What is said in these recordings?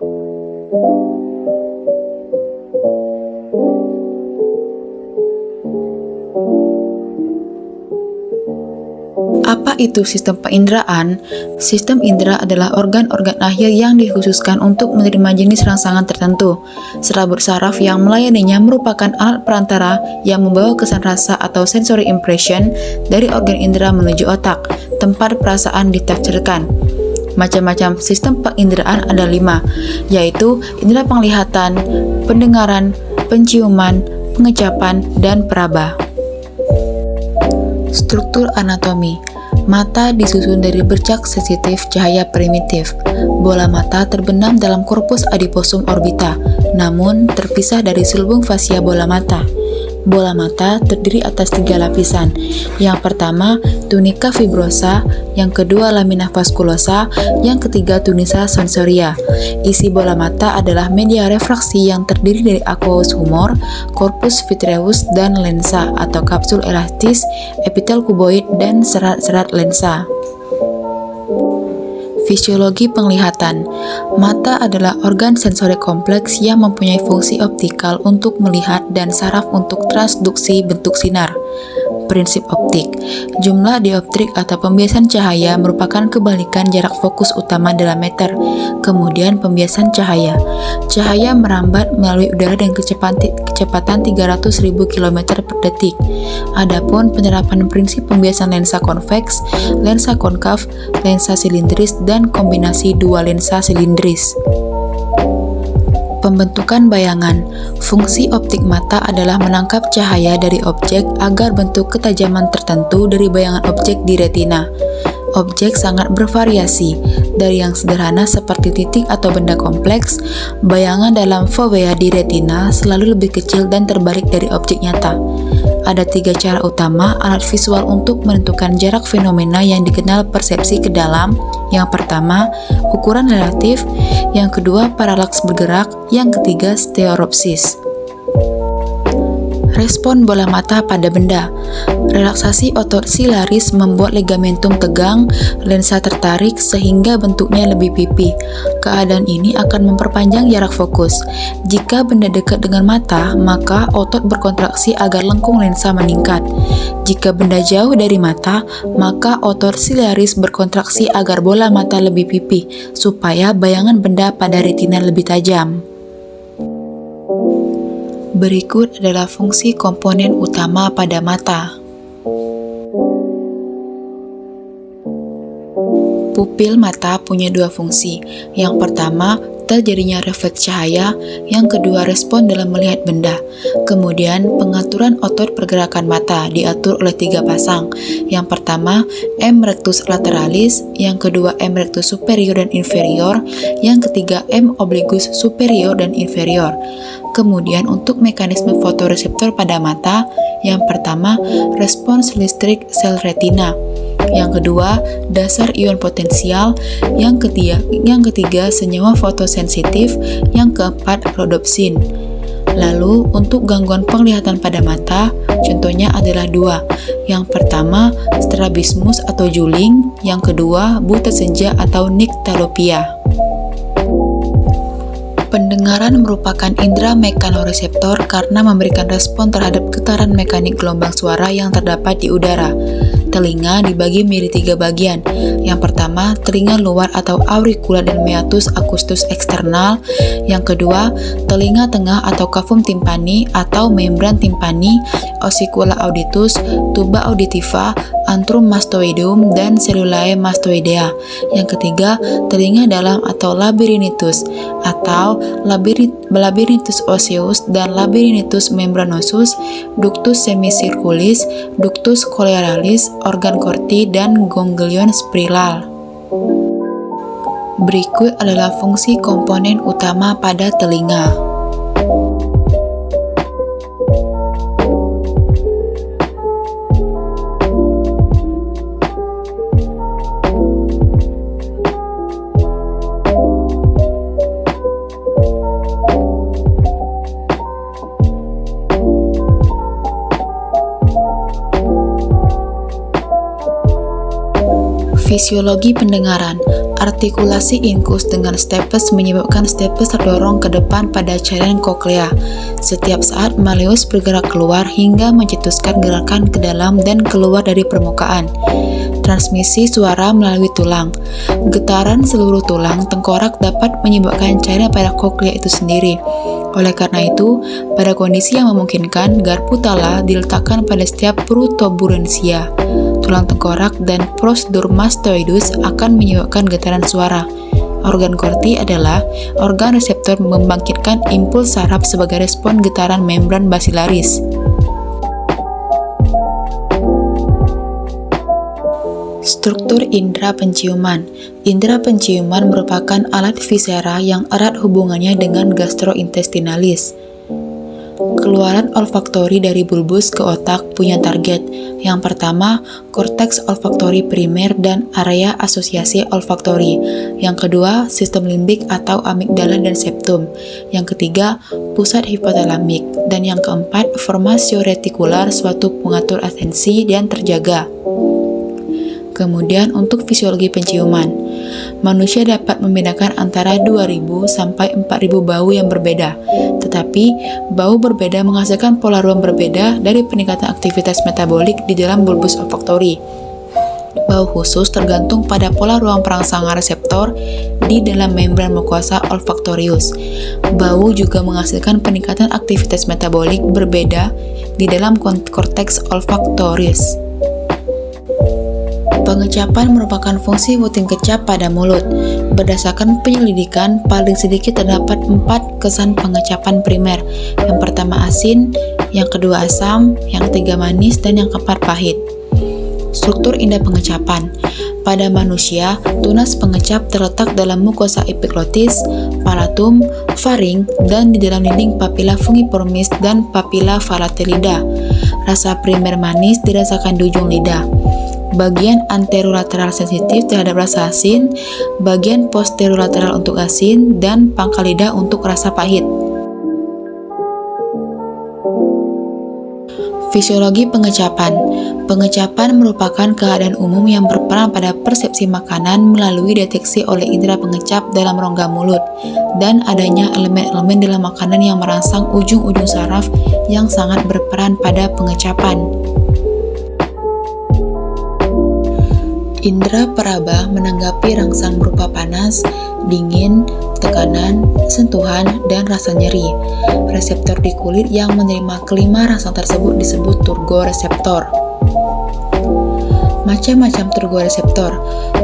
Apa itu sistem penginderaan? Sistem indera adalah organ-organ akhir yang dikhususkan untuk menerima jenis rangsangan tertentu. Serabut saraf yang melayaninya merupakan alat perantara yang membawa kesan rasa atau sensory impression dari organ indera menuju otak, tempat perasaan ditafsirkan. Macam-macam sistem penginderaan ada 5, yaitu indera penglihatan, pendengaran, penciuman, pengecapan, dan peraba. Struktur anatomi. Mata disusun dari bercak sensitif cahaya primitif. Bola mata terbenam dalam korpus adiposum orbita, namun terpisah dari selubung fasia bola mata. Bola mata terdiri atas 3 lapisan. Yang pertama, tunica fibrosa, yang kedua lamina vasculosa, yang ketiga tunica sensoria. Isi bola mata adalah media refraksi yang terdiri dari aqueous humor, corpus vitreus, dan lensa atau kapsul elastis, epitel kuboid, dan serat-serat lensa. Fisiologi penglihatan. Mata adalah organ sensori kompleks yang mempunyai fungsi optikal untuk melihat dan saraf untuk transduksi bentuk sinar. Prinsip optik. Jumlah dioptrik atau pembiasan cahaya merupakan kebalikan jarak fokus utama dalam meter. Kemudian pembiasan cahaya. Cahaya merambat melalui udara dengan kecepatan 300.000 km per detik. Adapun penerapan prinsip pembiasan lensa konveks, lensa konkav, lensa silindris, dan kombinasi dua lensa silindris. Pembentukan bayangan. Fungsi optik mata adalah menangkap cahaya dari objek agar bentuk ketajaman tertentu dari bayangan objek di retina. Objek sangat bervariasi, dari yang sederhana seperti titik atau benda kompleks. Bayangan dalam fovea di retina selalu lebih kecil dan terbalik dari objek nyata. Ada 3 cara utama alat visual untuk menentukan jarak fenomena yang dikenal persepsi ke dalam. Yang pertama, ukuran relatif. Yang kedua, paralaks bergerak. Yang ketiga, stereopsis. Respon bola mata pada benda. Relaksasi otot silaris membuat ligamentum tegang, lensa tertarik sehingga bentuknya lebih pipih. Keadaan ini akan memperpanjang jarak fokus. Jika benda dekat dengan mata, maka otot berkontraksi agar lengkung lensa meningkat. Jika benda jauh dari mata, maka otot silaris berkontraksi agar bola mata lebih pipih, supaya bayangan benda pada retina lebih tajam. Berikut adalah fungsi komponen utama pada mata. Pupil mata punya 2 fungsi. Yang pertama, terjadinya refleks cahaya. Yang kedua, respon dalam melihat benda. Kemudian, pengaturan otot pergerakan mata diatur oleh 3 pasang. Yang pertama, M rectus lateralis. Yang kedua, M rectus superior dan inferior. Yang ketiga, M obliquus superior dan inferior. Kemudian untuk mekanisme fotoreseptor pada mata, yang pertama respons listrik sel retina, yang kedua dasar ion potensial, yang ketiga senyawa fotosensitif, yang keempat rhodopsin. Lalu untuk gangguan penglihatan pada mata, contohnya adalah 2. Yang pertama strabismus atau juling, yang kedua buta senja atau nyctalopia. Pendengaran merupakan indera mekanoreseptor karena memberikan respon terhadap getaran mekanik gelombang suara yang terdapat di udara. Telinga dibagi menjadi 3 bagian. Yang pertama, telinga luar atau auricula dan meatus acoustus eksternal. Yang kedua, telinga tengah atau cavum tympani atau membran timpani, ossicula auditus, tuba auditiva, antrum mastoideum, dan cellulae mastoidea. Yang ketiga, telinga dalam atau labyrinthus atau labyrinthus osseus dan labyrinthus membranosus, ductus semicirculis, ductus coeuralis, organ corti, dan ganglion spiralal. Berikut adalah fungsi komponen utama pada telinga. Fisiologi pendengaran. Artikulasi inkus dengan stapes menyebabkan stapes terdorong ke depan pada cairan koklea. Setiap saat malleus bergerak keluar hingga mencetuskan gerakan ke dalam dan keluar dari permukaan. Transmisi suara melalui tulang. Getaran seluruh tulang tengkorak dapat menyebabkan cairan pada koklea itu sendiri. Oleh karena itu, pada kondisi yang memungkinkan, garpu tala diletakkan pada setiap protuberansia. Tulang tengkorak dan prosedur mastoidus akan menyebabkan getaran suara. Organ korti adalah organ reseptor membangkitkan impuls saraf sebagai respon getaran membran basilaris. Struktur indera penciuman. Indera penciuman merupakan alat visera yang erat hubungannya dengan gastrointestinalis. Keluaran olfaktori dari bulbus ke otak punya target. Yang pertama, korteks olfaktori primer dan area asosiasi olfaktori. Yang kedua, sistem limbik atau amigdala dan septum. Yang ketiga, pusat hipotalamik. Dan yang keempat, formasio retikular, suatu pengatur atensi dan terjaga. Kemudian untuk fisiologi penciuman, manusia dapat membedakan antara 2000 sampai 4000 bau yang berbeda. Tetapi, bau berbeda menghasilkan pola ruang berbeda dari peningkatan aktivitas metabolik di dalam bulbus olfaktori. Bau khusus tergantung pada pola ruang perangsang reseptor di dalam membran mukosa olfaktorius. Bau juga menghasilkan peningkatan aktivitas metabolik berbeda di dalam korteks olfaktorius. Pengecapan merupakan fungsi puting kecap pada mulut. Berdasarkan penyelidikan, paling sedikit terdapat 4 kesan pengecapan primer. Yang pertama asin, yang kedua asam, yang ketiga manis, dan yang keempat pahit. Struktur indah pengecapan. Pada manusia, tunas pengecap terletak dalam mukosa epiglotis, palatum, faring, dan di dalam dinding papilla fungiformis dan papilla palatellida. Rasa primer manis dirasakan di ujung lidah. Bagian anterolateral sensitif terhadap rasa asin, bagian posterolateral untuk asin, dan pangkal lidah untuk rasa pahit. Fisiologi pengecapan. Pengecapan merupakan keadaan umum yang berperan pada persepsi makanan melalui deteksi oleh indera pengecap dalam rongga mulut dan adanya elemen-elemen dalam makanan yang merangsang ujung-ujung saraf yang sangat berperan pada pengecapan. Indera peraba menanggapi rangsang berupa panas, dingin, tekanan, sentuhan, dan rasa nyeri. Reseptor di kulit yang menerima kelima rangsang tersebut disebut turgoreseptor. Macam-macam turgoreseptor.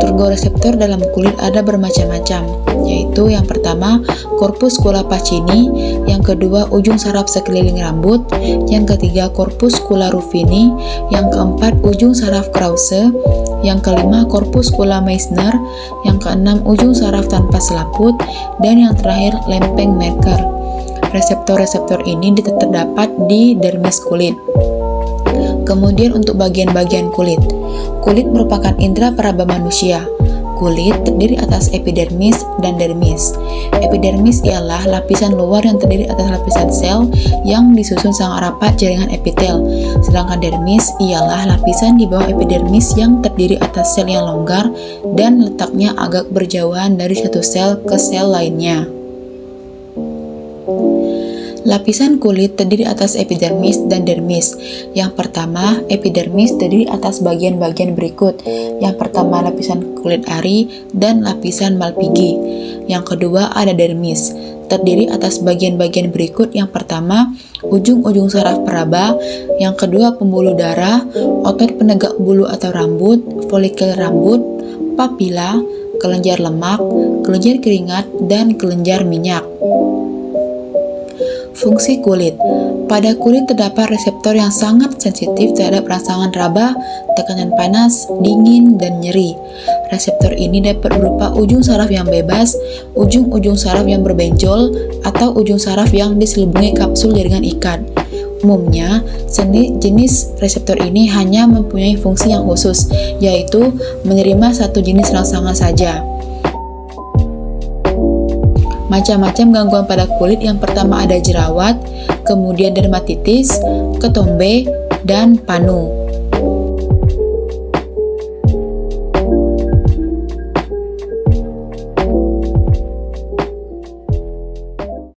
Turgoreseptor dalam kulit ada bermacam-macam, yaitu yang pertama, corpuscula pacini, yang kedua, ujung saraf sekeliling rambut, yang ketiga, corpuscula ruffini, yang keempat, ujung saraf Krause, yang kelima, corpuscula Meissner, yang keenam, ujung saraf tanpa selaput, dan yang terakhir, lempeng Merker. Reseptor-reseptor ini terdapat di dermis kulit. Kemudian untuk bagian-bagian kulit. Kulit merupakan indera peraba manusia. Kulit terdiri atas epidermis dan dermis. Epidermis ialah lapisan luar yang terdiri atas lapisan sel yang disusun sangat rapat jaringan epitel. Sedangkan dermis ialah lapisan di bawah epidermis yang terdiri atas sel yang longgar dan letaknya agak berjauhan dari satu sel ke sel lainnya. Lapisan kulit terdiri atas epidermis dan dermis. Yang pertama, epidermis terdiri atas bagian-bagian berikut. Yang pertama, lapisan kulit ari dan lapisan Malpighi. Yang kedua, ada dermis, terdiri atas bagian-bagian berikut. Yang pertama, ujung-ujung saraf peraba. Yang kedua, pembuluh darah, otot penegak bulu atau rambut, folikel rambut, papila, kelenjar lemak, kelenjar keringat, dan kelenjar minyak. Fungsi kulit. Pada kulit terdapat reseptor yang sangat sensitif terhadap rangsangan raba, tekanan panas, dingin, dan nyeri. Reseptor ini dapat berupa ujung saraf yang bebas, ujung-ujung saraf yang berbenjol, atau ujung saraf yang diselubungi kapsul jaringan ikat. Umumnya, jenis reseptor ini hanya mempunyai fungsi yang khusus, yaitu menerima satu jenis rangsangan saja. Macam-macam gangguan pada kulit. Yang pertama ada jerawat, kemudian dermatitis, ketombe, dan panu.